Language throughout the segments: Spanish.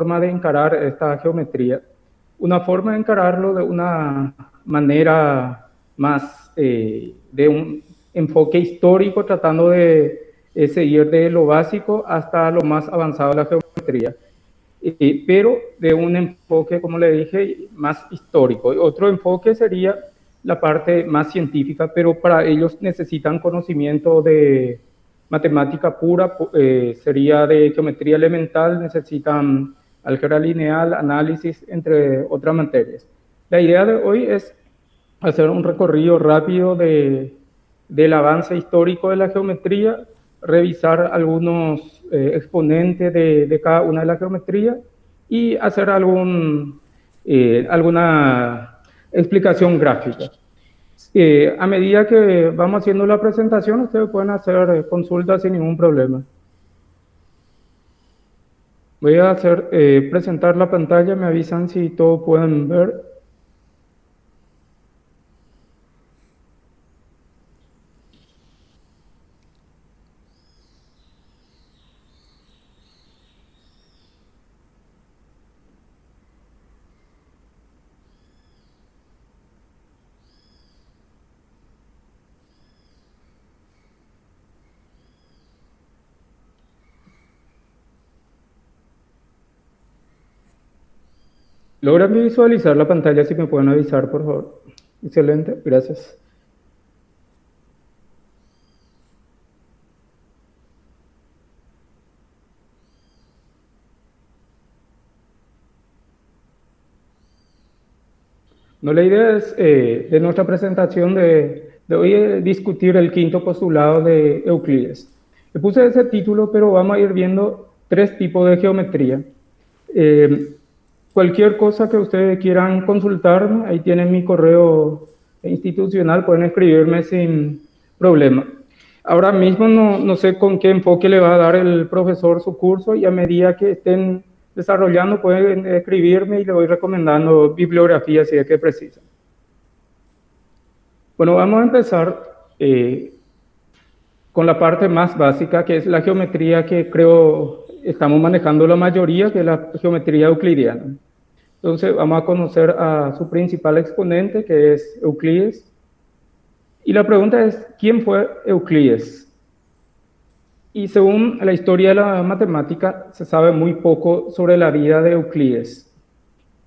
forma de encarar esta geometría. Una forma de encararlo de una manera más de un enfoque histórico, tratando de seguir de lo básico hasta lo más avanzado de la geometría, pero de un enfoque, como le dije, más histórico. Otro enfoque sería la parte más científica, pero para ellos necesitan conocimiento de matemática pura, sería de geometría elemental, necesitan álgebra lineal, análisis, entre otras materias. La idea de hoy es hacer un recorrido rápido del avance histórico de la geometría, revisar algunos exponentes de cada una de las geometrías y hacer alguna explicación gráfica. A medida que vamos haciendo la presentación, ustedes pueden hacer consultas sin ningún problema. Voy a presentar la pantalla, me avisan si todos pueden ver. ¿Logran visualizar la pantalla? Si me pueden avisar, por favor. Excelente, gracias. No, la idea es, de nuestra presentación de hoy, discutir el quinto postulado de Euclides. Le puse ese título, pero vamos a ir viendo tres tipos de geometría. Cualquier cosa que ustedes quieran consultarme, ahí tienen mi correo institucional, pueden escribirme sin problema. Ahora mismo no sé con qué enfoque le va a dar el profesor su curso, y a medida que estén desarrollando pueden escribirme y le voy recomendando bibliografía si es que precisan. Bueno, vamos a empezar con la parte más básica, que es la geometría que creo estamos manejando la mayoría, que es la geometría euclidiana. Entonces vamos a conocer a su principal exponente, que es Euclides. Y la pregunta es, ¿quién fue Euclides? Y según la historia de la matemática, se sabe muy poco sobre la vida de Euclides,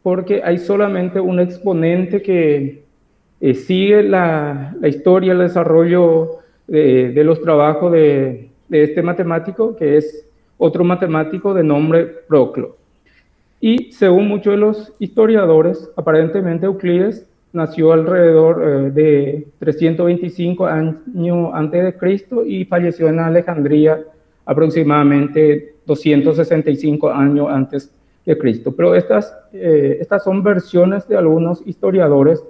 porque hay solamente un exponente que sigue la historia, el desarrollo de los trabajos de este matemático, que es otro matemático de nombre Proclo. Y según muchos de los historiadores, aparentemente Euclides nació alrededor de 325 años antes de Cristo y falleció en Alejandría aproximadamente 265 años antes de Cristo. Pero estas son versiones de algunos historiadores.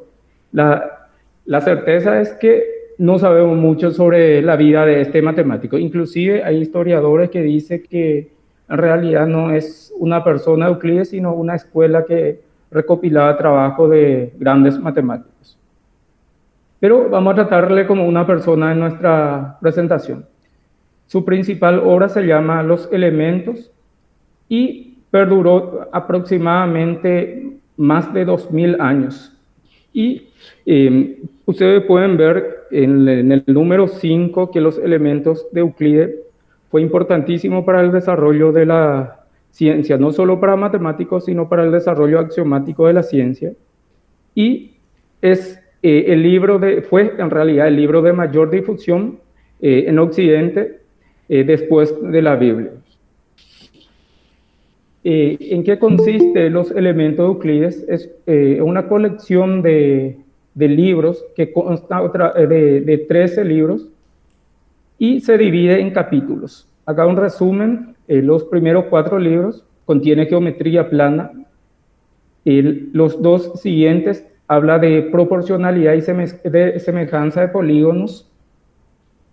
La certeza es que no sabemos mucho sobre la vida de este matemático. Inclusive hay historiadores que dicen que en realidad no es una persona Euclides, sino una escuela que recopilaba trabajo de grandes matemáticos. Pero vamos a tratarle como una persona en nuestra presentación. Su principal obra se llama Los Elementos y perduró aproximadamente más de 2000 años. Y ustedes pueden ver en el número 5 que los elementos de Euclides fue importantísimo para el desarrollo de la ciencia, no solo para matemáticos, sino para el desarrollo axiomático de la ciencia. Y es fue en realidad el libro de mayor difusión en Occidente después de la Biblia. ¿En qué consiste Los Elementos de Euclides? Es una colección de libros que consta de 13 libros y se divide en capítulos. Acá un resumen: los primeros 4 libros contienen geometría plana, los 2 siguientes habla de proporcionalidad y de semejanza de polígonos,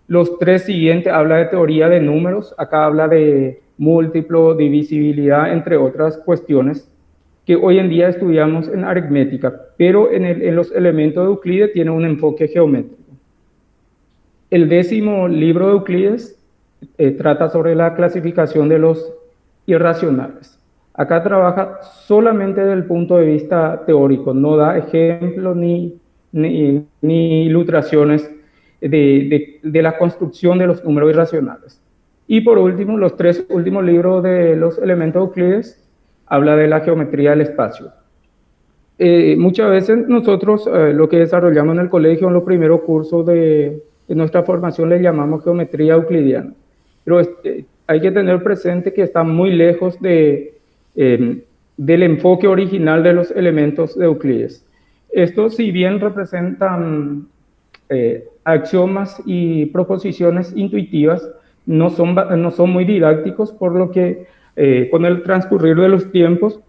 los 3 siguientes habla de teoría de números, acá habla de múltiplo, divisibilidad, entre otras cuestiones que hoy en día estudiamos en aritmética, pero en los elementos de Euclides tiene un enfoque geométrico. El 10º libro de Euclides trata sobre la clasificación de los irracionales. Acá trabaja solamente desde el punto de vista teórico, no da ejemplos ni ilustraciones de la construcción de los números irracionales. Y por último, los tres últimos libros de los elementos euclides habla de la geometría del espacio. Muchas veces nosotros lo que desarrollamos en el colegio, en los primeros cursos de nuestra formación, le llamamos geometría euclidiana. Pero hay que tener presente que está muy lejos del enfoque original de los elementos de Euclides. Estos, si bien representan axiomas y proposiciones intuitivas, no son muy didácticos, por lo que con el transcurrir de los tiempos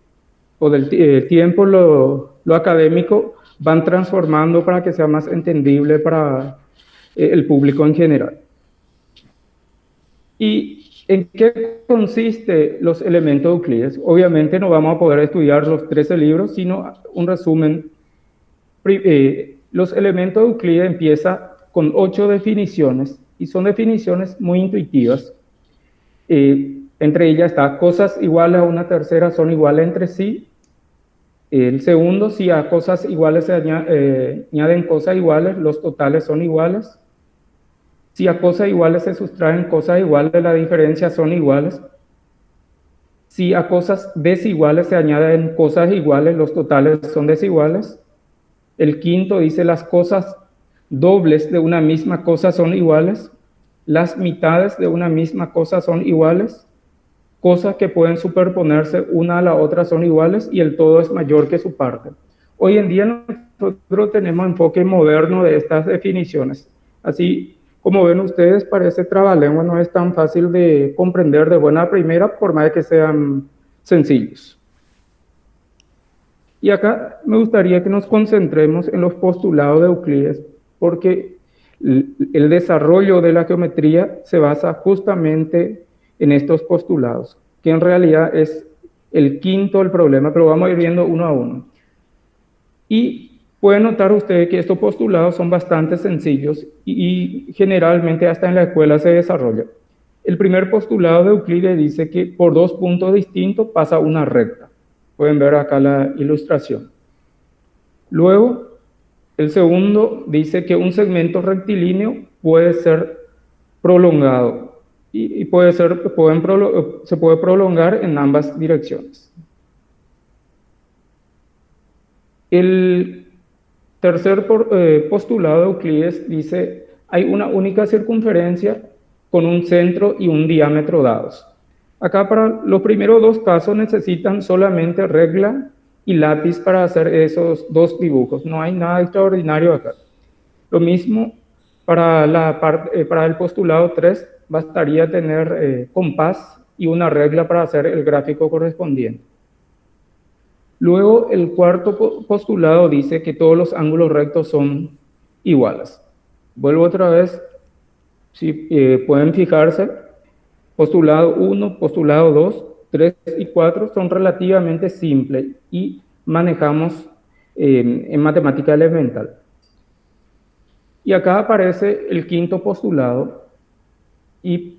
o del tiempo, lo académico van transformando para que sea más entendible para el público en general. ¿Y en qué consiste los elementos de Euclides? Obviamente no vamos a poder estudiar los 13 libros, sino un resumen. Los elementos de Euclides empieza con 8 definiciones, y son definiciones muy intuitivas. Entre ellas está: cosas iguales a una tercera son iguales entre sí. El segundo, si a cosas iguales se añaden cosas iguales, los totales son iguales. Si a cosas iguales se sustraen cosas iguales, las diferencias son iguales. Si a cosas desiguales se añaden cosas iguales, los totales son desiguales. El quinto dice: las cosas dobles de una misma cosa son iguales. Las mitades de una misma cosa son iguales. Cosas que pueden superponerse una a la otra son iguales, y el todo es mayor que su parte. Hoy en día nosotros tenemos enfoque moderno de estas definiciones. Así como ven ustedes, parece trabalengua, no es tan fácil de comprender de buena primera, por más de que sean sencillos. Y acá me gustaría que nos concentremos en los postulados de Euclides, porque el desarrollo de la geometría se basa justamente en estos postulados, que en realidad es el quinto del problema, pero vamos a ir viendo uno a uno. Y pueden notar ustedes que estos postulados son bastante sencillos y generalmente hasta en la escuela se desarrolla. El primer postulado de Euclides dice que por dos puntos distintos pasa una recta. Pueden ver acá la ilustración. Luego, el segundo dice que un segmento rectilíneo puede ser prolongado y se puede prolongar en ambas direcciones. El tercer postulado de Euclides dice: hay una única circunferencia con un centro y un diámetro dados. Acá para los primeros dos casos necesitan solamente regla y lápiz para hacer esos dos dibujos. No hay nada extraordinario acá. Lo mismo para el postulado 3, bastaría tener compás y una regla para hacer el gráfico correspondiente. Luego, el cuarto postulado dice que todos los ángulos rectos son iguales. Vuelvo otra vez, si pueden fijarse, postulado 1, postulado 2, 3 y 4 son relativamente simples y manejamos en matemática elemental. Y acá aparece el quinto postulado y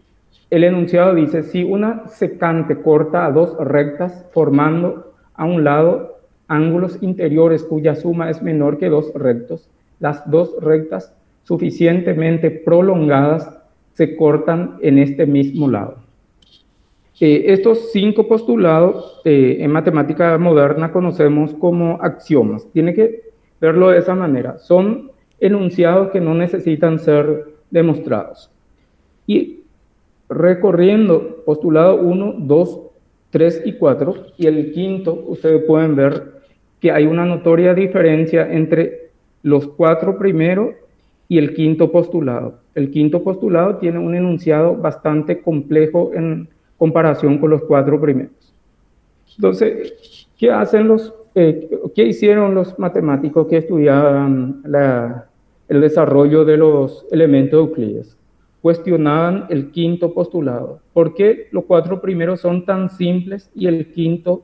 el enunciado dice: si una secante corta a dos rectas formando a un lado ángulos interiores cuya suma es menor que dos rectos, las dos rectas suficientemente prolongadas se cortan en este mismo lado. Estos 5 postulados en matemática moderna conocemos como axiomas. Tiene que verlo de esa manera. Son enunciados que no necesitan ser demostrados. Y recorriendo postulado 1, 2, 3 y 4, y el quinto, ustedes pueden ver que hay una notoria diferencia entre los 4 primeros y el quinto postulado. El quinto postulado tiene un enunciado bastante complejo en comparación con los 4 primeros. Entonces, ¿qué hicieron los matemáticos que estudiaban el desarrollo de los elementos de Euclides? Cuestionaban el quinto postulado. ¿Por qué los 4 primeros son tan simples y el quinto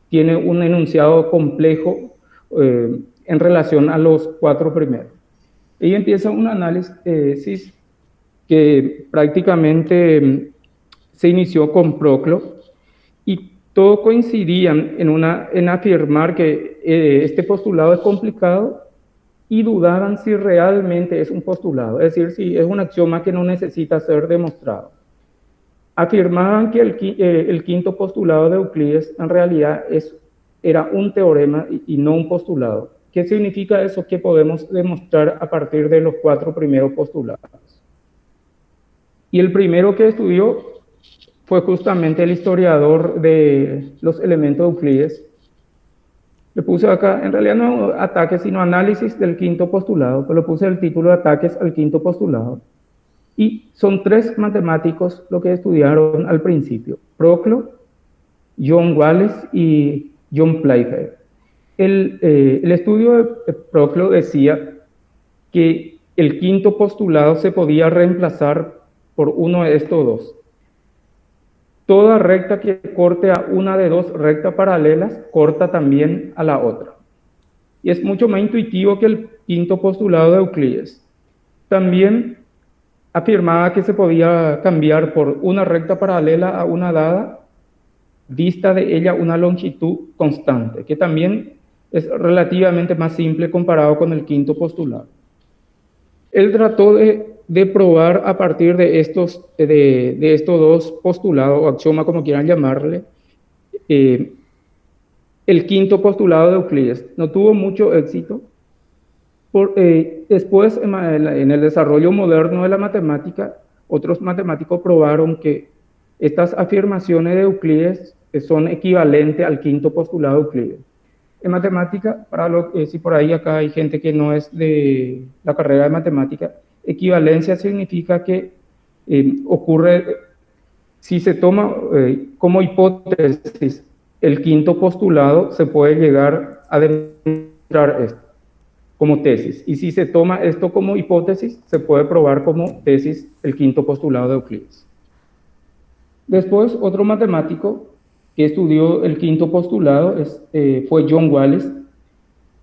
tiene un enunciado complejo en relación a los 4 primeros? Y empieza un análisis que prácticamente se inició con Proclo, y todos coincidían en afirmar que este postulado es complicado y dudaban si realmente es un postulado, es decir, si es un axioma que no necesita ser demostrado. Afirmaban que el quinto postulado de Euclides en realidad era un teorema y no un postulado. ¿Qué significa eso? Que podemos demostrar a partir de los 4 primeros postulados. Y el primero que estudió fue justamente el historiador de los elementos de Euclides. Le puse acá, en realidad no ataques, sino análisis del quinto postulado, pero le puse el título de ataques al quinto postulado. Y son 3 matemáticos lo que estudiaron al principio: Proclo, John Wallis y John Playfair. El estudio de Proclo decía que el quinto postulado se podía reemplazar por uno de estos dos. Toda recta que corte a una de 2 rectas paralelas, corta también a la otra. Y es mucho más intuitivo que el quinto postulado de Euclides. También afirmaba que se podía cambiar por una recta paralela a una dada, dista de ella una longitud constante, que también es relativamente más simple comparado con el quinto postulado. Él trató de probar a partir de estos 2 postulados, o axioma como quieran llamarle, el quinto postulado de Euclides. No tuvo mucho éxito. Después, en el desarrollo moderno de la matemática, otros matemáticos probaron que estas afirmaciones de Euclides son equivalentes al quinto postulado de Euclides. En matemática, si por ahí acá hay gente que no es de la carrera de matemática, equivalencia significa que ocurre, si se toma como hipótesis el quinto postulado, se puede llegar a demostrar esto como tesis. Y si se toma esto como hipótesis, se puede probar como tesis el quinto postulado de Euclides. Después, otro matemático que estudió el quinto postulado fue John Wallis,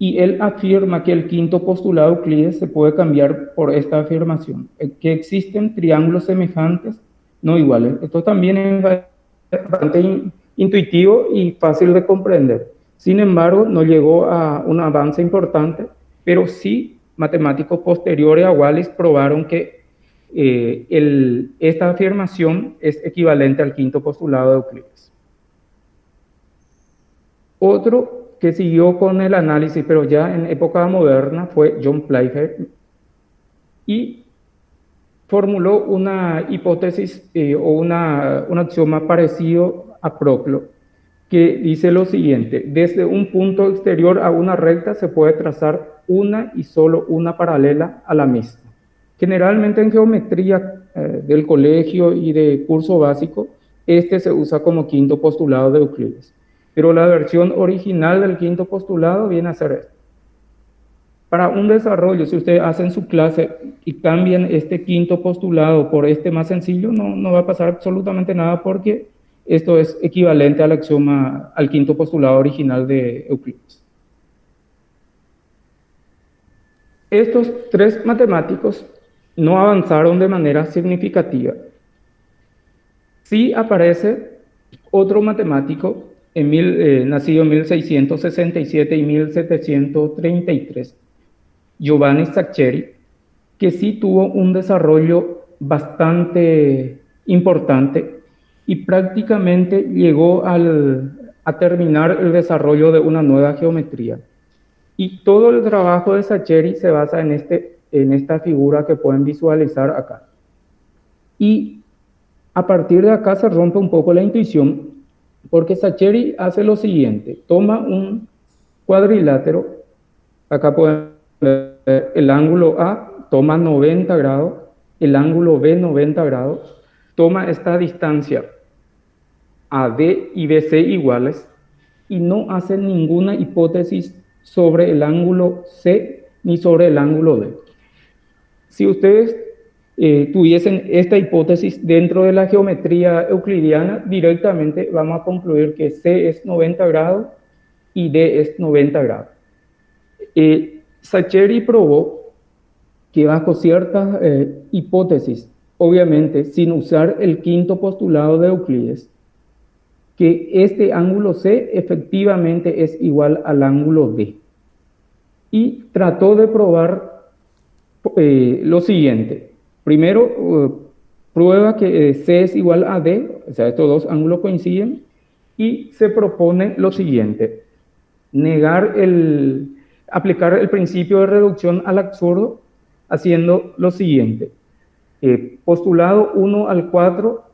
y él afirma que el quinto postulado de Euclides se puede cambiar por esta afirmación, que existen triángulos semejantes no iguales. Esto también es bastante intuitivo y fácil de comprender. Sin embargo, no llegó a un avance importante, pero sí matemáticos posteriores a Wallis probaron que esta afirmación es equivalente al quinto postulado de Euclides. Otro que siguió con el análisis, pero ya en época moderna, fue John Playfair, y formuló una hipótesis o un axioma parecido a Proclo, que dice lo siguiente: desde un punto exterior a una recta se puede trazar una y solo una paralela a la misma. Generalmente en geometría del colegio y de curso básico, se usa como quinto postulado de Euclides, pero la versión original del quinto postulado viene a ser esto. Para un desarrollo, si ustedes hacen su clase y cambian este quinto postulado por este más sencillo, no va a pasar absolutamente nada, porque esto es equivalente al axioma, al quinto postulado original de Euclides. Estos 3 matemáticos no avanzaron de manera significativa. Sí aparece otro matemático nacido en 1667 y 1733, Giovanni Saccheri, que sí tuvo un desarrollo bastante importante y prácticamente llegó a terminar el desarrollo de una nueva geometría. Y todo el trabajo de Saccheri se basa en esta figura que pueden visualizar acá. Y a partir de acá se rompe un poco la intuición, porque Saccheri hace lo siguiente: toma un cuadrilátero, acá pueden ver el ángulo A, toma 90 grados, el ángulo B 90 grados, toma esta distancia AD y BC iguales, y no hace ninguna hipótesis sobre el ángulo C ni sobre el ángulo D. Si ustedes tuviesen esta hipótesis dentro de la geometría euclidiana, directamente vamos a concluir que C es 90 grados y D es 90 grados. Saccheri probó que bajo ciertas hipótesis, obviamente sin usar el quinto postulado de Euclides, que este ángulo C efectivamente es igual al ángulo D. Y trató de probar lo siguiente. Primero, prueba que C es igual a D, o sea, estos dos ángulos coinciden, y se propone lo siguiente: aplicar el principio de reducción al absurdo, haciendo lo siguiente: postulado 1 al 4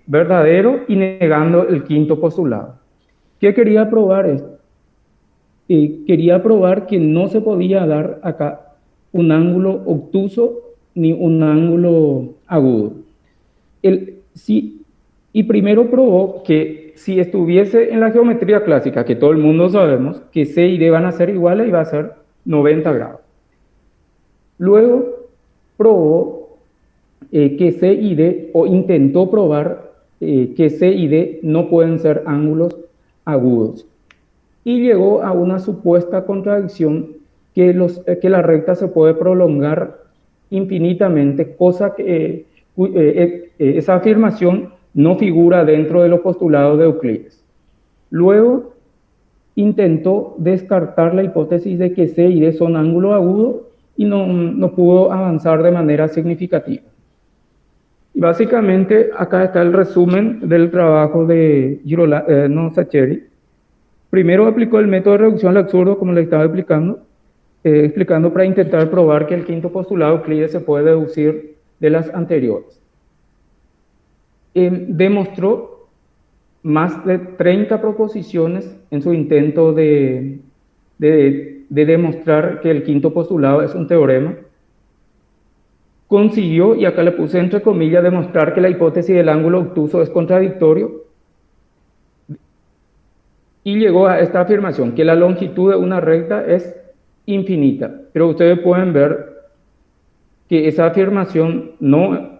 verdadero y negando el quinto postulado. ¿Qué quería probar esto? Quería probar que no se podía dar acá un ángulo obtuso ni un ángulo agudo. Y primero probó que si estuviese en la geometría clásica, que todo el mundo sabemos que C y D van a ser iguales y va a ser 90 grados. Luego probó que C y D, o intentó probar que C y D no pueden ser ángulos agudos. Y llegó a una supuesta contradicción que la recta se puede prolongar infinitamente, cosa que esa afirmación no figura dentro de los postulados de Euclides. Luego intentó descartar la hipótesis de que C y D son ángulos agudos y no pudo avanzar de manera significativa. Y básicamente acá está el resumen del trabajo de Saccheri. Primero aplicó el método de reducción al absurdo, como le estaba explicando para intentar probar que el quinto postulado de Euclides se puede deducir de las anteriores. Demostró más de 30 proposiciones en su intento de demostrar que el quinto postulado es un teorema. Consiguió, y acá le puse entre comillas, demostrar que la hipótesis del ángulo obtuso es contradictorio, y llegó a esta afirmación, que la longitud de una recta es infinita. Pero ustedes pueden ver que esa afirmación no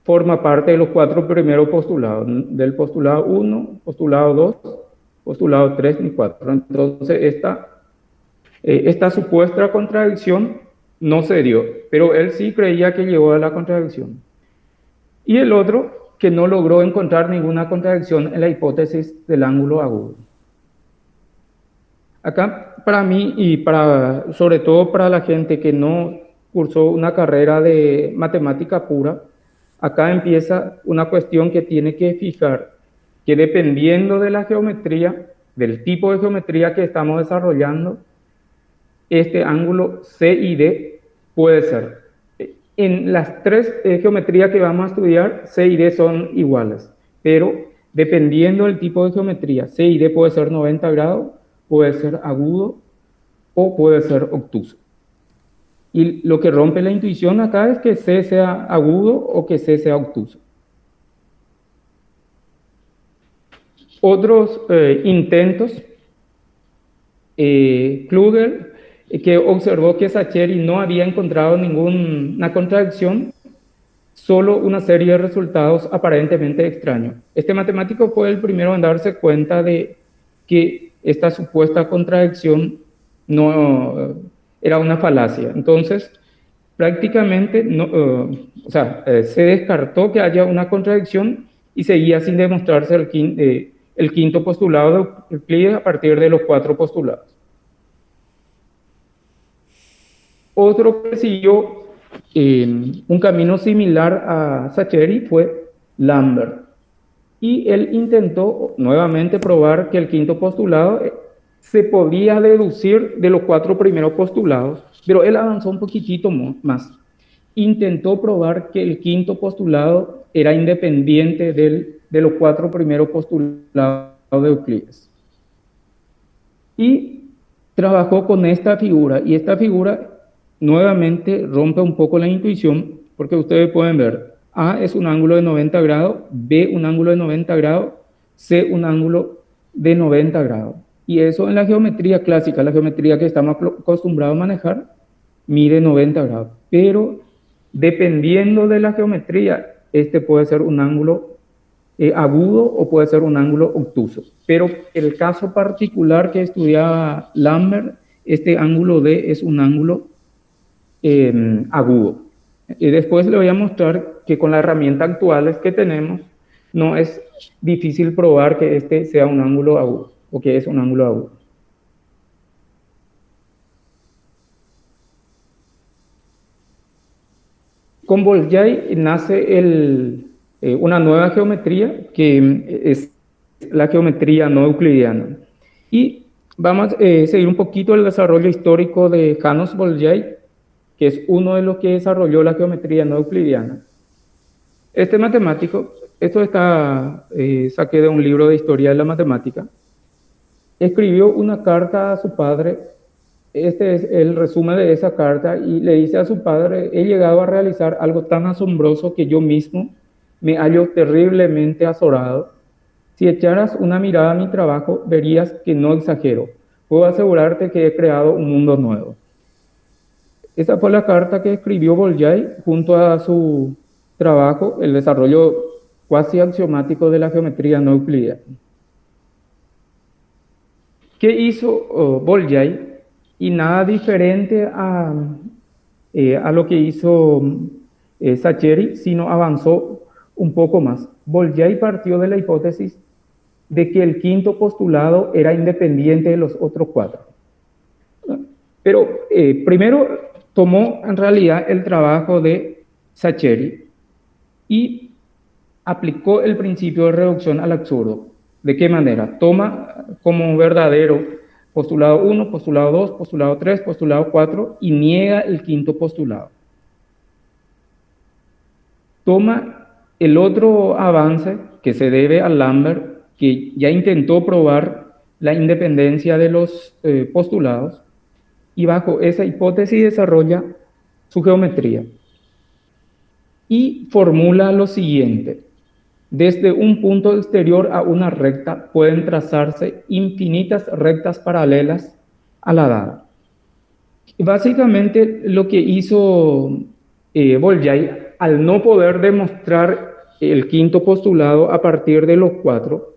forma parte de los 4 primeros postulados, del postulado 1, postulado 2, postulado 3 ni 4. Entonces esta supuesta contradicción no se dio, pero él sí creía que llegó a la contradicción. Y el otro, que no logró encontrar ninguna contradicción en la hipótesis del ángulo agudo. Acá, para mí, y sobre todo para la gente que no cursó una carrera de matemática pura, acá empieza una cuestión que tiene que fijar, que dependiendo de la geometría, del tipo de geometría que estamos desarrollando, este ángulo C y D puede ser. En las 3 geometrías que vamos a estudiar, C y D son iguales, pero dependiendo del tipo de geometría, C y D puede ser 90 grados, puede ser agudo o puede ser obtuso. Y lo que rompe la intuición acá es que C sea agudo o que C sea obtuso. Otros intentos, Kluger, que observó que Saccheri no había encontrado ninguna contradicción, solo una serie de resultados aparentemente extraños. Este matemático fue el primero en darse cuenta de que esta supuesta contradicción no era una falacia. Entonces, prácticamente se descartó que haya una contradicción y seguía sin demostrarse el quinto postulado de Euclides a partir de los 4 postulados. Otro que siguió un camino similar a Saccheri fue Lambert. Y él intentó nuevamente probar que el quinto postulado se podía deducir de los 4 primeros postulados, pero él avanzó un poquitito más. Intentó probar que el quinto postulado era independiente de los 4 primeros postulados de Euclides. Y trabajó con esta figura, y esta figura nuevamente rompe un poco la intuición, porque ustedes pueden ver, A es un ángulo de 90 grados, B un ángulo de 90 grados, C un ángulo de 90 grados. Y eso en la geometría clásica, la geometría que estamos acostumbrados a manejar, mide 90 grados. Pero dependiendo de la geometría, este puede ser un ángulo agudo o puede ser un ángulo obtuso. Pero el caso particular que estudiaba Lambert, este ángulo D es un ángulo agudo. Y después le voy a mostrar que con las herramientas actuales que tenemos, no es difícil probar que este sea un ángulo agudo o que es un ángulo agudo. Con Bolyai nace una nueva geometría que es la geometría no euclidiana. Y vamos a seguir un poquito el desarrollo histórico de János Bolyai, que es uno de los que desarrolló la geometría no euclidiana. Este matemático, esto saqué de un libro de historia de la matemática, escribió una carta a su padre. Este es el resumen de esa carta y le dice a su padre: he llegado a realizar algo tan asombroso que yo mismo me hallo terriblemente azorado. Si echaras una mirada a mi trabajo, verías que no exagero. Puedo asegurarte que he creado un mundo nuevo. Esa fue la carta que escribió Bolyai junto a su trabajo, el desarrollo cuasi axiomático de la geometría no euclidiana. ¿Qué hizo Bolyai? Y nada diferente a lo que hizo Saccheri, sino avanzó un poco más. Bolyai partió de la hipótesis de que el quinto postulado era independiente de los otros cuatro. Pero primero tomó en realidad el trabajo de Saccheri y aplicó el principio de reducción al absurdo. ¿De qué manera? Toma como verdadero postulado 1, postulado 2, postulado 3, postulado 4 y niega el quinto postulado. Toma el otro avance que se debe a Lambert, que ya intentó probar la independencia de los postulados, y bajo esa hipótesis desarrolla su geometría. Y formula lo siguiente: desde un punto exterior a una recta pueden trazarse infinitas rectas paralelas a la dada. Básicamente lo que hizo Bolyai, al no poder demostrar el quinto postulado a partir de los cuatro,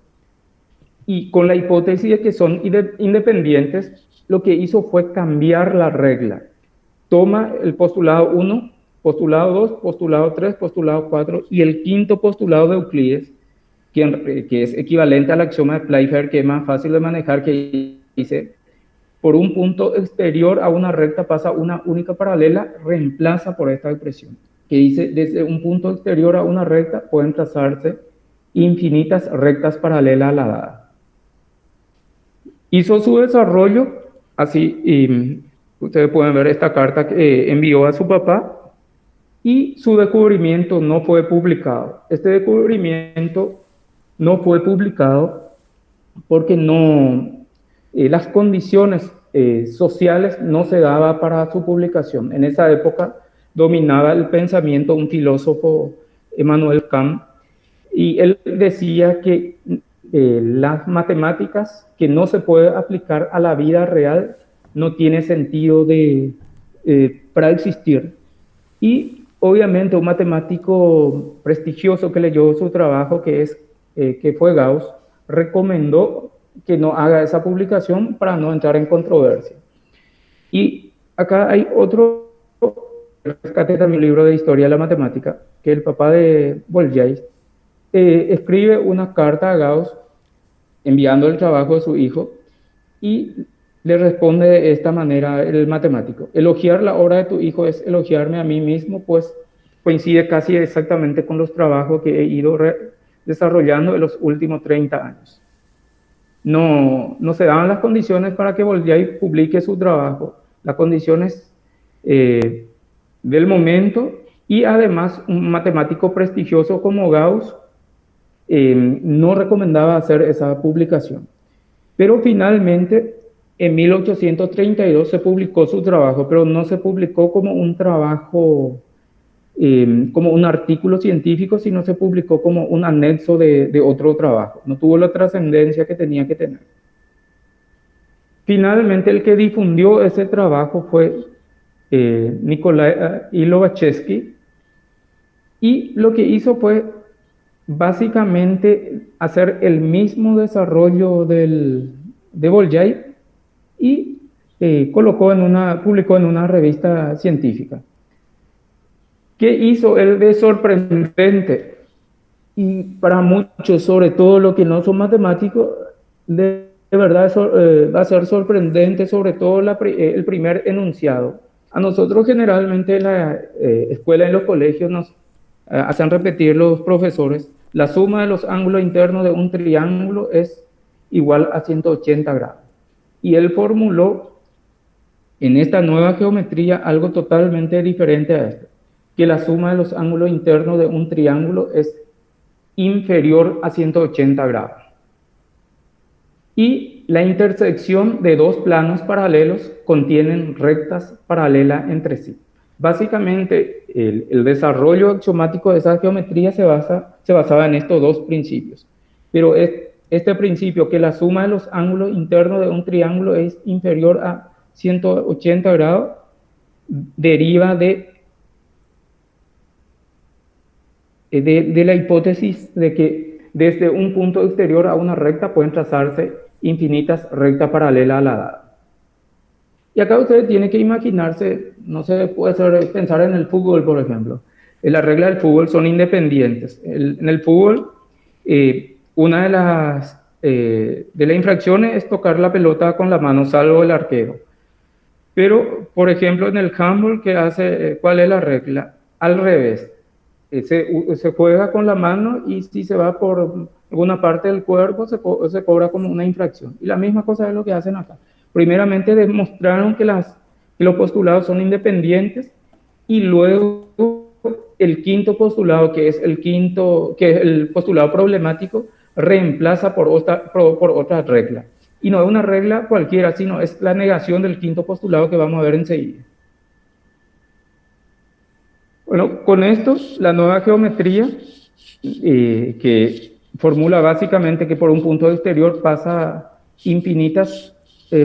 y con la hipótesis de que son independientes, lo que hizo fue cambiar la regla. Toma el postulado 1, postulado 2, postulado 3, postulado 4 y el quinto postulado de Euclides, que es equivalente al axioma de Playfair, que es más fácil de manejar, que dice: por un punto exterior a una recta pasa una única paralela, reemplaza por esta expresión, que dice: desde un punto exterior a una recta pueden trazarse infinitas rectas paralelas a la dada. Hizo su desarrollo así, y ustedes pueden ver esta carta que envió a su papá, y su descubrimiento no fue publicado. Este descubrimiento no fue publicado porque las condiciones sociales no se daban para su publicación. En esa época dominaba el pensamiento un filósofo, Emmanuel Kant, y él decía que las matemáticas que no se puede aplicar a la vida real no tiene sentido para existir. Y obviamente un matemático prestigioso que leyó su trabajo, que fue Gauss, recomendó que no haga esa publicación para no entrar en controversia. Y acá hay otro, rescaté también un libro de historia de la matemática, que el papá de Bolyai escribe una carta a Gauss enviando el trabajo de su hijo, y le responde de esta manera el matemático: elogiar la obra de tu hijo es elogiarme a mí mismo, pues coincide casi exactamente con los trabajos que he ido desarrollando en los últimos 30 años. No se daban las condiciones para que Bolyai publique su trabajo, las condiciones del momento, y además un matemático prestigioso como Gauss no recomendaba hacer esa publicación. Pero finalmente, en 1832 se publicó su trabajo, pero no se publicó como un trabajo, como un artículo científico, sino se publicó como un anexo de otro trabajo. No tuvo la trascendencia que tenía que tener. Finalmente, el que difundió ese trabajo fue Nikolai Lobachevsky, y lo que hizo fue básicamente hacer el mismo desarrollo de Bolyai y publicó en una revista científica. ¿Qué hizo él de sorprendente? Y para muchos, sobre todo los que no son matemáticos, de verdad eso, va a ser sorprendente, sobre todo el primer enunciado. A nosotros generalmente en la escuela, en los colegios, nos hacen repetir los profesores, la suma de los ángulos internos de un triángulo es igual a 180 grados. Y él formuló en esta nueva geometría algo totalmente diferente a esto, que la suma de los ángulos internos de un triángulo es inferior a 180 grados. Y la intersección de dos planos paralelos contienen rectas paralelas entre sí. Básicamente, el desarrollo axiomático de esa geometría se basaba en estos dos principios. Pero este principio, que la suma de los ángulos internos de un triángulo es inferior a 180 grados, deriva de la hipótesis de que desde un punto exterior a una recta pueden trazarse infinitas rectas paralelas a la dada. Y acá ustedes tienen que imaginarse, no se puede pensar en el fútbol, por ejemplo. Las reglas del fútbol son independientes. En el fútbol, una de las infracciones es tocar la pelota con la mano, salvo el arquero. Pero, por ejemplo, en el handball, ¿cuál es la regla? Al revés. Se juega con la mano y si se va por alguna parte del cuerpo se cobra como una infracción. Y la misma cosa es lo que hacen acá. Primeramente demostraron que los postulados son independientes y luego el quinto postulado, que es el postulado problemático, reemplaza por otra regla. Y no es una regla cualquiera, sino es la negación del quinto postulado que vamos a ver enseguida. Bueno, con esto, la nueva geometría, que formula básicamente que por un punto exterior pasa infinitas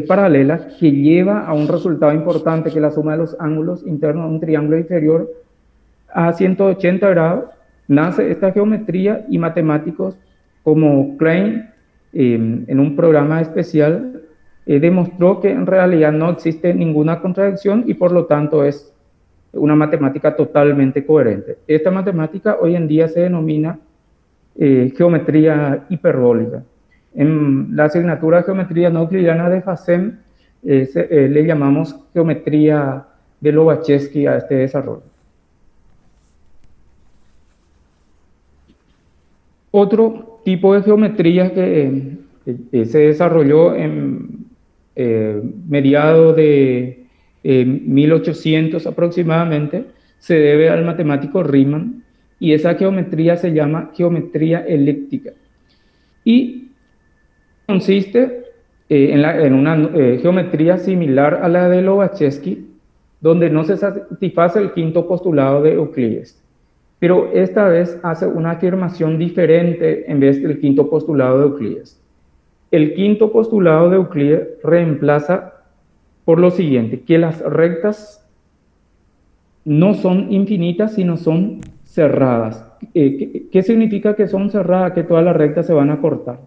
paralelas, que lleva a un resultado importante, que la suma de los ángulos internos de un triángulo inferior a 180 grados, nace esta geometría y matemáticos como Klein, en un programa especial, demostró que en realidad no existe ninguna contradicción y por lo tanto es una matemática totalmente coherente. Esta matemática hoy en día se denomina geometría hiperbólica. En la asignatura de geometría no euclidiana de FASEM le llamamos geometría de Lobachevsky a este desarrollo. Otro tipo de geometría que se desarrolló en mediados de 1800 aproximadamente, se debe al matemático Riemann, y esa geometría se llama geometría elíptica. Y consiste en una geometría similar a la de Lobachevsky, donde no se satisface el quinto postulado de Euclides. Pero esta vez hace una afirmación diferente en vez del quinto postulado de Euclides. El quinto postulado de Euclides reemplaza por lo siguiente, que las rectas no son infinitas, sino son cerradas. ¿Qué significa que son cerradas? Que todas las rectas se van a cortar.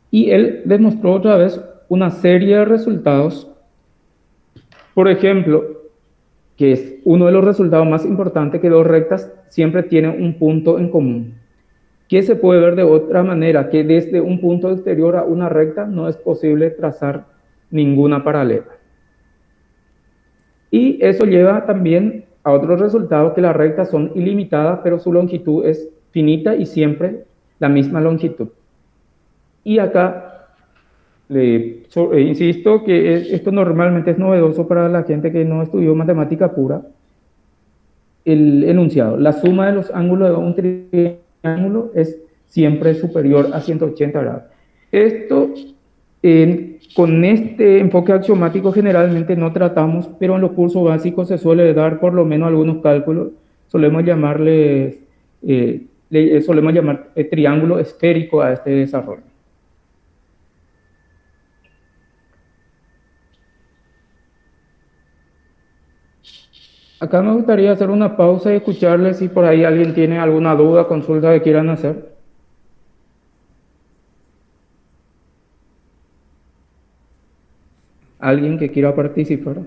Y él demostró otra vez una serie de resultados. Por ejemplo, que es uno de los resultados más importantes, que dos rectas siempre tienen un punto en común. ¿Qué se puede ver de otra manera? Que desde un punto exterior a una recta no es posible trazar ninguna paralela. Y eso lleva también a otro resultado, que las rectas son ilimitadas, pero su longitud es finita y siempre la misma longitud. Y acá insisto que esto normalmente es novedoso para la gente que no estudió matemática pura. El enunciado, la suma de los ángulos de un triángulo es siempre superior a 180 grados. Esto, con este enfoque axiomático generalmente no tratamos, pero en los cursos básicos se suele dar por lo menos algunos cálculos. Solemos llamar triángulo esférico a este desarrollo. Acá me gustaría hacer una pausa y escucharles si por ahí alguien tiene alguna duda, consulta que quieran hacer. ¿Alguien que quiera participar?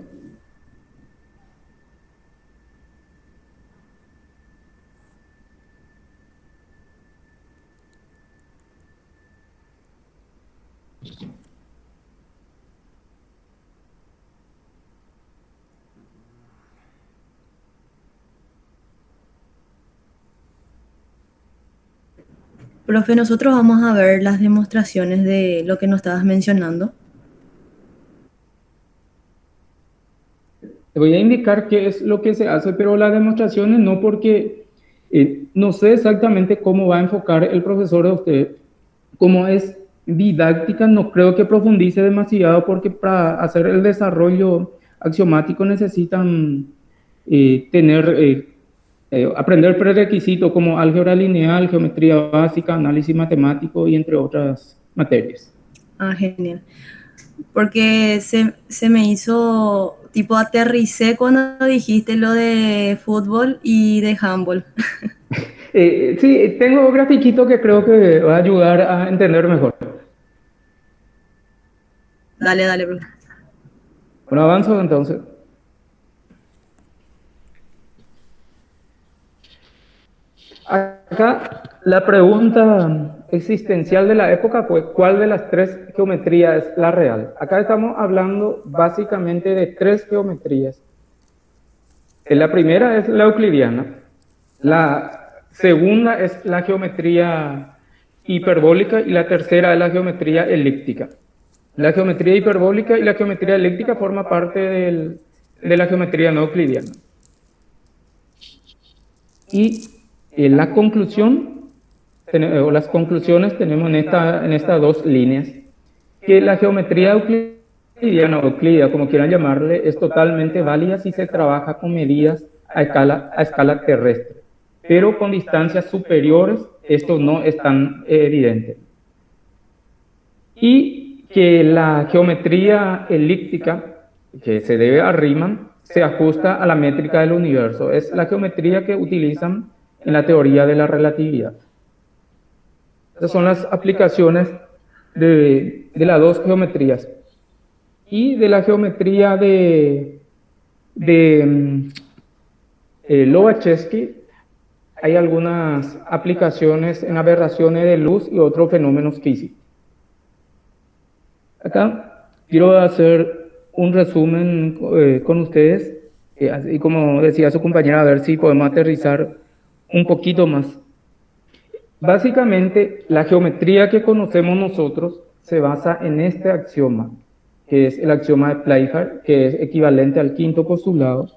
Profe, nosotros vamos a ver las demostraciones de lo que nos estabas mencionando. Te voy a indicar qué es lo que se hace, pero las demostraciones no, porque no sé exactamente cómo va a enfocar el profesor de usted. Como es didáctica, no creo que profundice demasiado, porque para hacer el desarrollo axiomático necesitan aprender prerequisitos como álgebra lineal, geometría básica, análisis matemático y entre otras materias. Ah, genial. Porque se me hizo, tipo, aterricé cuando dijiste lo de fútbol y de handball. Sí, tengo grafiquito que creo que va a ayudar a entender mejor. Dale, dale, profe. Bueno, avanzo entonces. Acá la pregunta existencial de la época fue: ¿cuál de las tres geometrías es la real? Acá estamos hablando básicamente de tres geometrías. La primera es la euclidiana, la segunda es la geometría hiperbólica y la tercera es la geometría elíptica. La geometría hiperbólica y la geometría elíptica forman parte de la geometría no euclidiana. Y la conclusión, o las conclusiones tenemos en estas dos líneas, que la geometría euclidiana o euclidea, como quieran llamarle, es totalmente válida si se trabaja con medidas a escala terrestre, pero con distancias superiores esto no es tan evidente. Y que la geometría elíptica, que se debe a Riemann, se ajusta a la métrica del universo. Es la geometría que utilizan en la teoría de la relatividad. Esas son las aplicaciones de las dos geometrías. Y de la geometría de Lobachevsky hay algunas aplicaciones en aberraciones de luz y otros fenómenos físicos. Acá quiero hacer un resumen con ustedes, así como decía su compañera, a ver si podemos aterrizar un poquito más. Básicamente, la geometría que conocemos nosotros se basa en este axioma, que es el axioma de Playfair, que es equivalente al quinto postulado,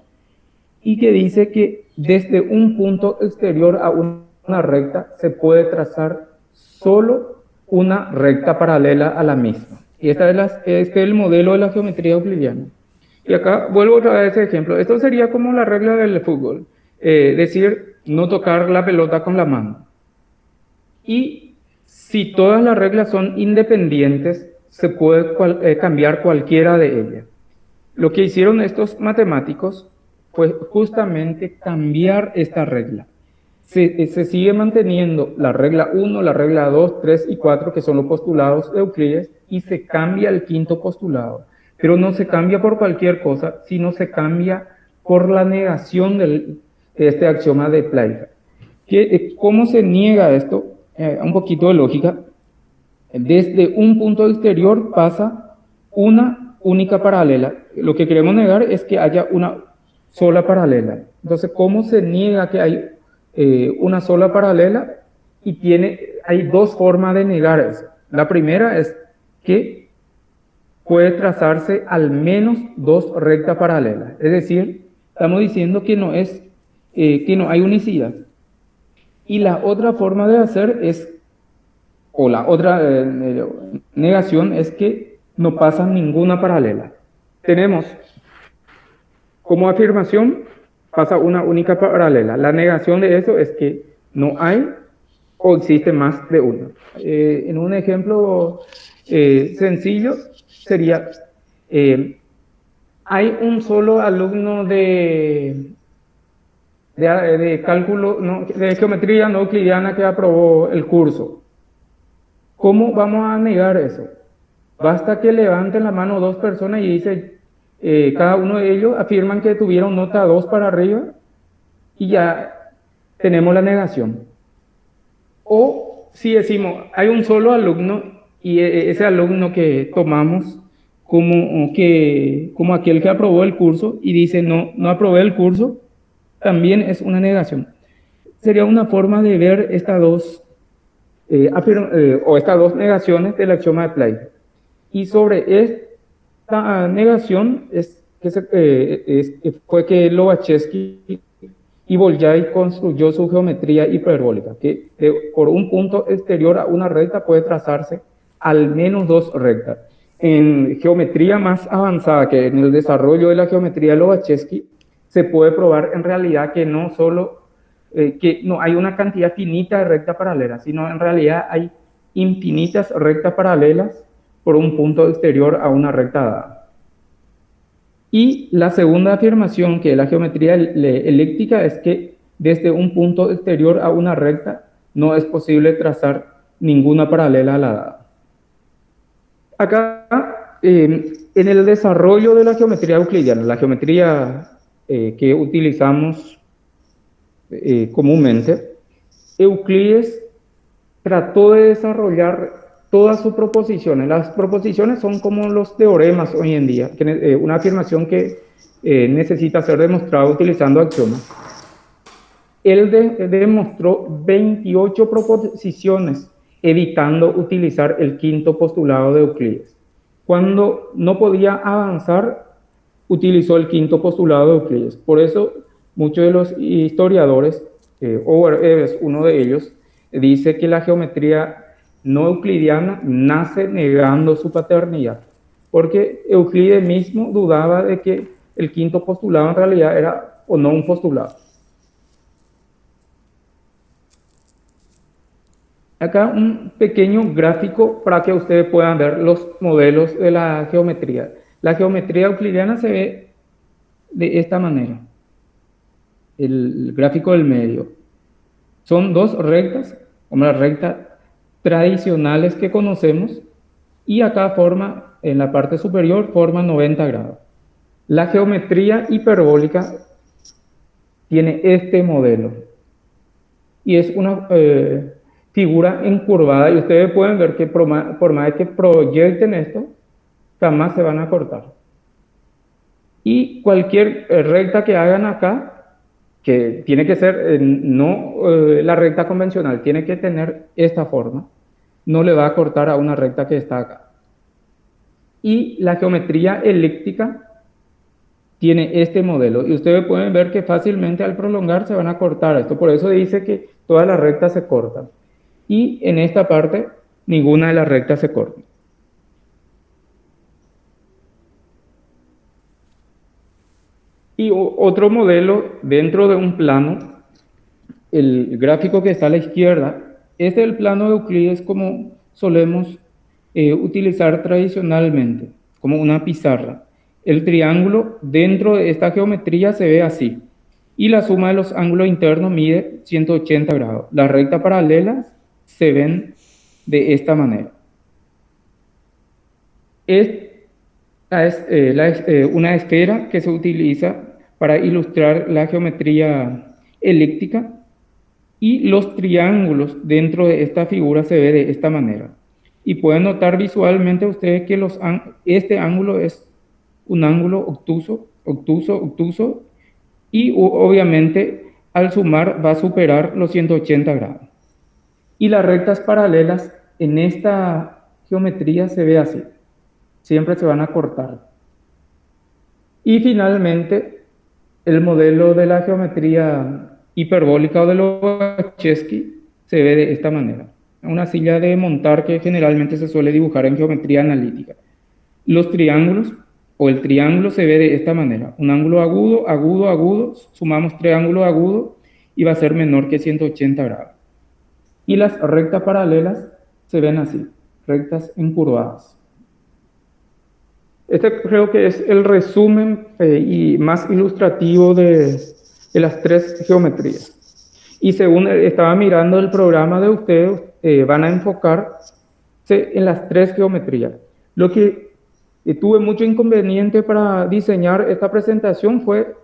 y que dice que desde un punto exterior a una recta se puede trazar solo una recta paralela a la misma. Y este es el modelo de la geometría euclidiana. Y acá vuelvo otra vez a ese ejemplo. Esto sería como la regla del fútbol. Decir, no tocar la pelota con la mano. Y si todas las reglas son independientes, se puede cambiar cualquiera de ellas. Lo que hicieron estos matemáticos fue justamente cambiar esta regla. Se sigue manteniendo la regla 1, la regla 2, 3 y 4, que son los postulados de Euclides, y se cambia el quinto postulado. Pero no se cambia por cualquier cosa, sino se cambia por la negación de este axioma de Playfair. ¿Cómo se niega esto? Un poquito de lógica. Desde un punto exterior pasa una única paralela. Lo que queremos negar es que haya una sola paralela. Entonces, ¿cómo se niega que hay una sola paralela? Y hay dos formas de negar eso. La primera es que puede trazarse al menos dos rectas paralelas. Es decir, estamos diciendo que no hay unicidad. Y la otra forma de hacer o la otra negación es que no pasa ninguna paralela. Tenemos como afirmación, pasa una única paralela. La negación de eso es que no hay o existe más de una. En un ejemplo sencillo sería, hay un solo alumno de cálculo, de geometría no euclidiana que aprobó el curso. ¿Cómo vamos a negar eso? Basta que levanten la mano dos personas y dicen, cada uno de ellos afirman que tuvieron nota 2 para arriba y ya tenemos la negación. O si decimos, hay un solo alumno y ese alumno que tomamos como aquel que aprobó el curso y dice, no aprobé el curso, también es una negación. Sería una forma de ver estas dos o estas dos negaciones del axioma de Play. Y sobre esta negación fue que Lobachevsky y Bolyai construyó su geometría hiperbólica, que por un punto exterior a una recta puede trazarse al menos dos rectas. En geometría más avanzada, que en el desarrollo de la geometría de Lobachevsky, se puede probar en realidad que no solo que no hay una cantidad finita de rectas paralelas, sino en realidad hay infinitas rectas paralelas por un punto exterior a una recta dada. Y la segunda afirmación, que es la geometría elíptica, es que desde un punto exterior a una recta no es posible trazar ninguna paralela a la dada. Acá, en el desarrollo de la geometría euclidiana, la geometría que utilizamos comúnmente, Euclides trató de desarrollar todas sus proposiciones. Las proposiciones son como los teoremas hoy en día, una afirmación que necesita ser demostrada utilizando axiomas. Él demostró 28 proposiciones, evitando utilizar el quinto postulado de Euclides. Cuando no podía avanzar, utilizó el quinto postulado de Euclides. Por eso, muchos de los historiadores, Howard Eves, uno de ellos, dice que la geometría no euclidiana nace negando su paternidad, porque Euclides mismo dudaba de que el quinto postulado en realidad era o no un postulado. Acá un pequeño gráfico para que ustedes puedan ver los modelos de la geometría. La geometría euclidiana se ve de esta manera. El gráfico del medio. Son dos rectas, como las rectas tradicionales que conocemos, y acá forma, en la parte superior, forma 90 grados. La geometría hiperbólica tiene este modelo, y es una figura encurvada, y ustedes pueden ver que por más que proyecten esto, jamás se van a cortar. Y cualquier recta que hagan acá, que tiene que ser no la recta convencional, tiene que tener esta forma, no le va a cortar a una recta que está acá. Y la geometría elíptica tiene este modelo, y ustedes pueden ver que fácilmente al prolongar se van a cortar esto, por eso dice que todas las rectas se cortan. Y en esta parte, ninguna de las rectas se corta. Y otro modelo dentro de un plano, el gráfico que está a la izquierda, este es el plano de Euclides como solemos utilizar tradicionalmente, como una pizarra. El triángulo dentro de esta geometría se ve así, y la suma de los ángulos internos mide 180 grados. Las rectas paralelas se ven de esta manera. Esta es una esfera que se utiliza para ilustrar la geometría elíptica, y los triángulos dentro de esta figura se ve de esta manera. Y pueden notar visualmente ustedes que este ángulo es un ángulo obtuso, y obviamente al sumar va a superar los 180 grados. Y las rectas paralelas en esta geometría se ve así, siempre se van a cortar. Y finalmente, el modelo de la geometría hiperbólica o de Lobachevsky se ve de esta manera. Una silla de montar que generalmente se suele dibujar en geometría analítica. Los triángulos, o el triángulo se ve de esta manera. Un ángulo agudo, agudo, agudo, sumamos triángulo agudo y va a ser menor que 180 grados. Y las rectas paralelas se ven así, rectas encurvadas. Este creo que es el resumen y más ilustrativo de las tres geometrías. Y según estaba mirando el programa de ustedes, van a enfocarse en las tres geometrías. Lo que tuve mucho inconveniente para diseñar esta presentación fue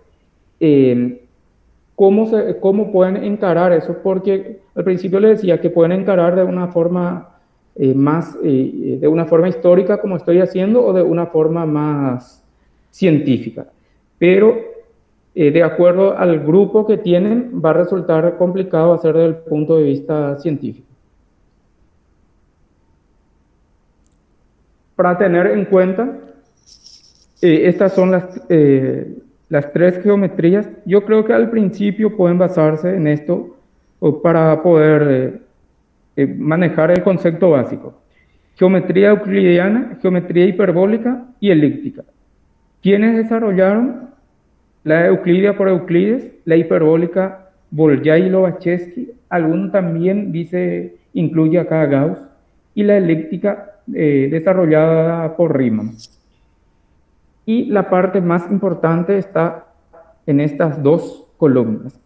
cómo pueden encarar eso, porque al principio les decía que pueden encarar de una forma de una forma histórica como estoy haciendo, o de una forma más científica, pero de acuerdo al grupo que tienen va a resultar complicado hacer desde el punto de vista científico. para tener en cuenta, estas son las tres geometrías. Yo creo que al principio pueden basarse en esto para poder manejar el concepto básico. Geometría euclidiana, geometría hiperbólica y elíptica. ¿Quiénes desarrollaron? La euclidia por Euclides, la hiperbólica Bolyai y Lobachevsky, alguno también dice, incluye acá a Gauss, y la elíptica desarrollada por Riemann. Y la parte más importante está en estas dos columnas.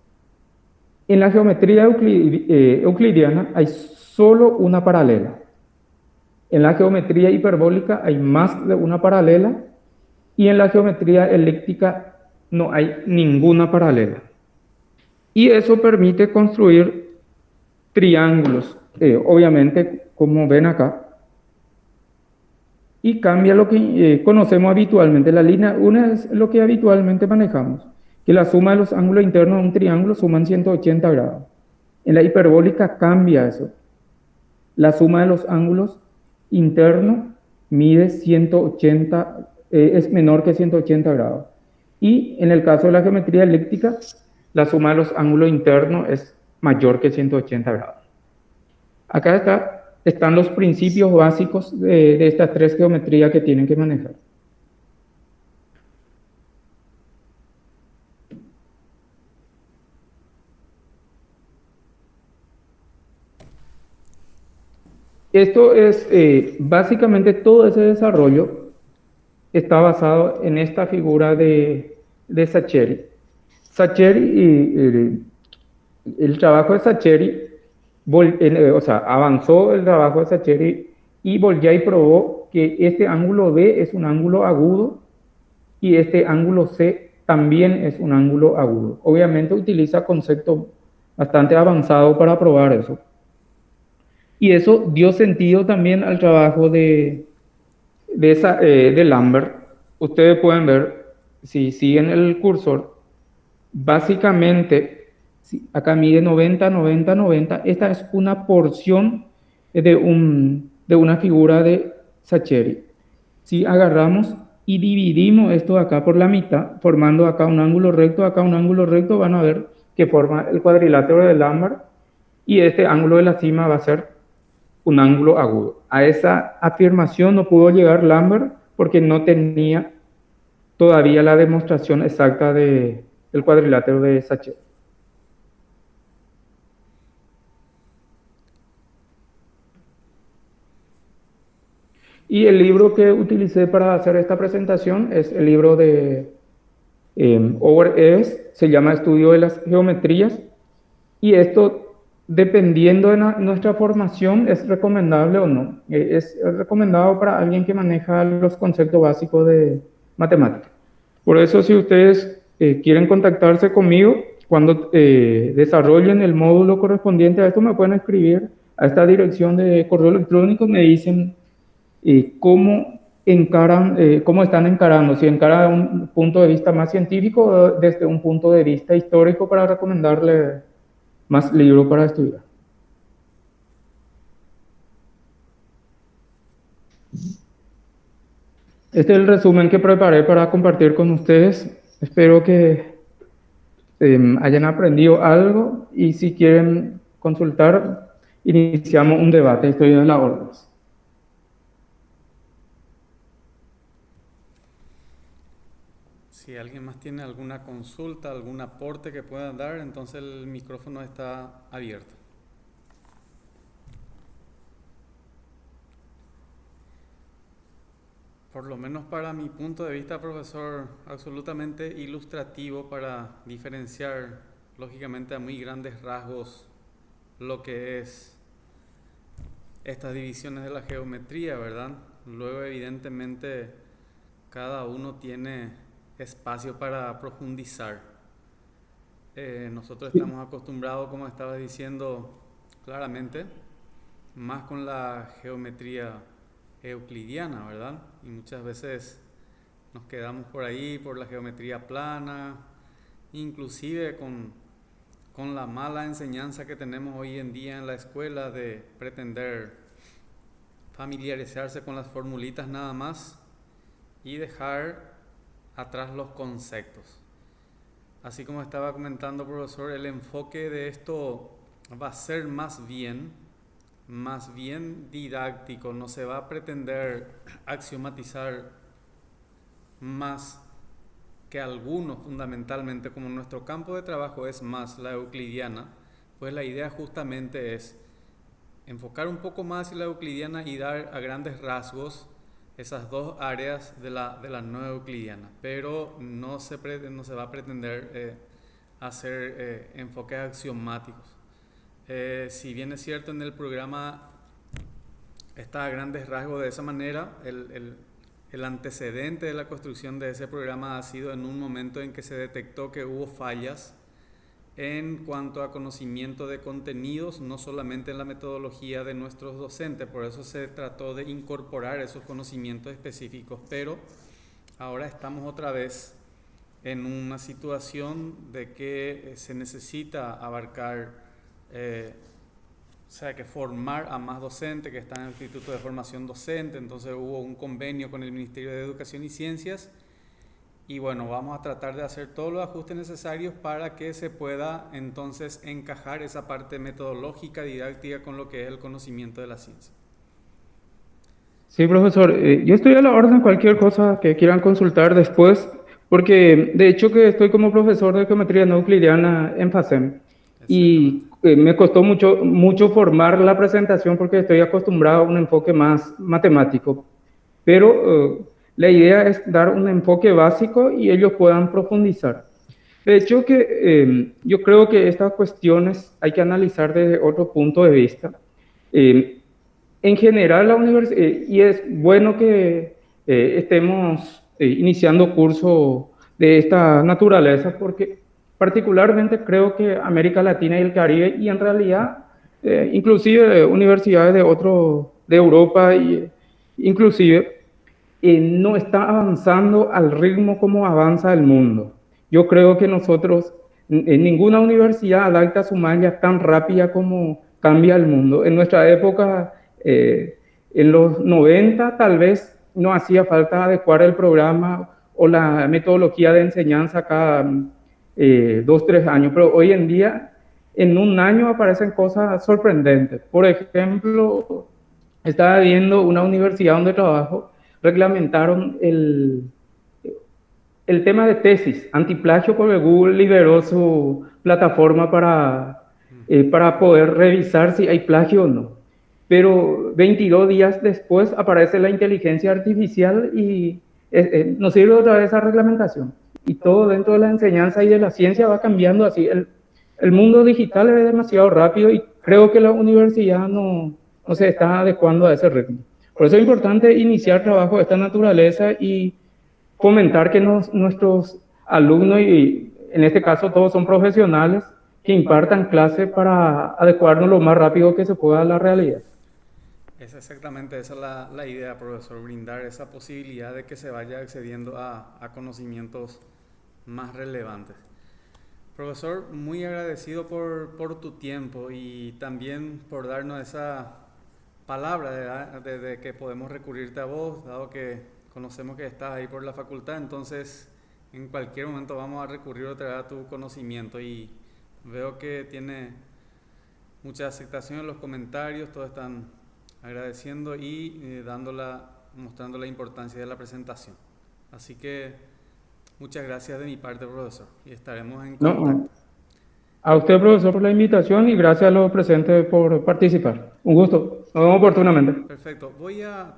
En la geometría euclidiana hay solo una paralela. En la geometría hiperbólica hay más de una paralela y en la geometría elíptica no hay ninguna paralela. Y eso permite construir triángulos, obviamente, como ven acá, y cambia lo que conocemos habitualmente. La línea 1 es lo que habitualmente manejamos, que la suma de los ángulos internos de un triángulo suman 180 grados. En la hiperbólica cambia eso. La suma de los ángulos internos mide 180, es menor que 180 grados. Y en el caso de la geometría elíptica, la suma de los ángulos internos es mayor que 180 grados. Acá están los principios básicos de estas tres geometrías que tienen que manejar. Esto es, básicamente todo ese desarrollo está basado en esta figura de Saccheri. Saccheri, el trabajo de Saccheri, avanzó el trabajo de Saccheri y Bolyai probó que este ángulo B es un ángulo agudo y este ángulo C también es un ángulo agudo. Obviamente utiliza conceptos bastante avanzados para probar eso. Y eso dio sentido también al trabajo de Lambert. Ustedes pueden ver, si siguen el cursor, básicamente, acá mide 90, 90, 90. Esta es una porción de una figura de Saccheri. Si agarramos y dividimos esto acá por la mitad, formando acá un ángulo recto, van a ver que forma el cuadrilátero de Lambert y este ángulo de la cima va a ser un ángulo agudo. A esa afirmación no pudo llegar Lambert porque no tenía todavía la demostración exacta del cuadrilátero de Saccheri. Y el libro que utilicé para hacer esta presentación es el libro de Howard Eves, se llama Estudio de las Geometrías, y esto, dependiendo de nuestra formación, es recomendable o no. Es recomendado para alguien que maneja los conceptos básicos de matemática. Por eso, si ustedes quieren contactarse conmigo, cuando desarrollen el módulo correspondiente a esto, me pueden escribir a esta dirección de correo electrónico, me dicen cómo están encarando, si encaran desde un punto de vista más científico o desde un punto de vista histórico para recomendarle más libros para estudiar. Este es el resumen que preparé para compartir con ustedes. Espero que hayan aprendido algo y si quieren consultar, iniciamos un debate. Estoy de la orden. Si alguien más tiene alguna consulta, algún aporte que pueda dar, entonces el micrófono está abierto. Por lo menos para mi punto de vista, profesor, absolutamente ilustrativo para diferenciar, lógicamente a muy grandes rasgos, lo que es estas divisiones de la geometría, ¿verdad? Luego, evidentemente, cada uno tiene espacio para profundizar. Nosotros estamos acostumbrados, como estaba diciendo claramente, más con la geometría euclidiana, ¿verdad? Y muchas veces nos quedamos por ahí, por la geometría plana, inclusive con la mala enseñanza que tenemos hoy en día en la escuela de pretender familiarizarse con las formulitas nada más y dejar atrás los conceptos. Así como estaba comentando, profesor, el enfoque de esto va a ser más bien didáctico. No se va a pretender axiomatizar más que algunos, fundamentalmente, como nuestro campo de trabajo es más la euclidiana, pues la idea justamente es enfocar un poco más en la euclidiana y dar a grandes rasgos esas dos áreas de la no euclidiana, pero no se va a pretender hacer enfoques axiomáticos. Si bien es cierto, en el programa está a grandes rasgos de esa manera, el antecedente de la construcción de ese programa ha sido en un momento en que se detectó que hubo fallas en cuanto a conocimiento de contenidos, no solamente en la metodología de nuestros docentes. Por eso se trató de incorporar esos conocimientos específicos, pero ahora estamos otra vez en una situación de que se necesita abarcar, o sea, que formar a más docentes que están en el Instituto de Formación Docente. Entonces hubo un convenio con el Ministerio de Educación y Ciencias y bueno, vamos a tratar de hacer todos los ajustes necesarios para que se pueda entonces encajar esa parte metodológica, didáctica con lo que es el conocimiento de la ciencia. Sí, profesor, yo estoy a la orden, cualquier cosa que quieran consultar después, porque de hecho que estoy como profesor de geometría no euclidiana en FACEM y me costó mucho formar la presentación porque estoy acostumbrado a un enfoque más matemático, pero la idea es dar un enfoque básico y ellos puedan profundizar. De hecho que yo creo que estas cuestiones hay que analizar desde otro punto de vista. En general, la universidad, y es bueno que estemos iniciando cursos de esta naturaleza, porque particularmente creo que América Latina y el Caribe, y en realidad, inclusive universidades de Europa, inclusive, no está avanzando al ritmo como avanza el mundo. Yo creo que nosotros, en ninguna universidad adapta su malla tan rápida como cambia el mundo. En nuestra época, en los 90, tal vez no hacía falta adecuar el programa o la metodología de enseñanza cada 2-3 años, pero hoy en día, en un año aparecen cosas sorprendentes. Por ejemplo, estaba viendo una universidad donde trabajo, reglamentaron el tema de tesis, antiplagio, porque Google liberó su plataforma para poder revisar si hay plagio o no. Pero 22 días después aparece la inteligencia artificial y nos sirve otra vez esa reglamentación. Y todo dentro de la enseñanza y de la ciencia va cambiando así. El mundo digital es demasiado rápido y creo que la universidad no se está adecuando a ese ritmo. Por eso es importante iniciar trabajo de esta naturaleza y fomentar que nuestros alumnos, y en este caso todos son profesionales, que impartan clases para adecuarnos lo más rápido que se pueda a la realidad. Es exactamente esa la idea, profesor, brindar esa posibilidad de que se vaya accediendo a conocimientos más relevantes. Profesor, muy agradecido por tu tiempo y también por darnos esa palabra de que podemos recurrirte a vos, dado que conocemos que estás ahí por la facultad. Entonces en cualquier momento vamos a recurrir otra vez a tu conocimiento y veo que tiene mucha aceptación en los comentarios, todos están agradeciendo y mostrando la importancia de la presentación. Así que muchas gracias de mi parte, profesor, y estaremos en contacto. A usted, profesor, por la invitación y gracias a los presentes por participar. Un gusto. Nos vemos oportunamente. Perfecto. Voy a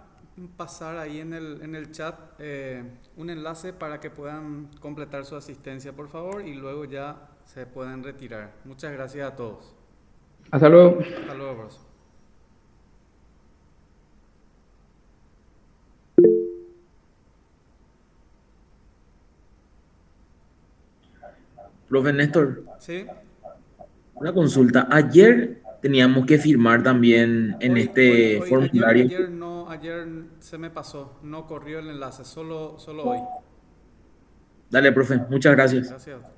pasar ahí en el chat un enlace para que puedan completar su asistencia, por favor, y luego ya se pueden retirar. Muchas gracias a todos. Hasta luego. Hasta luego, profesor. Profe Néstor, ¿Sí? una consulta. Ayer teníamos que firmar también en este formulario. Ayer se me pasó, no corrió el enlace, solo hoy. Dale, profe, muchas gracias. Gracias.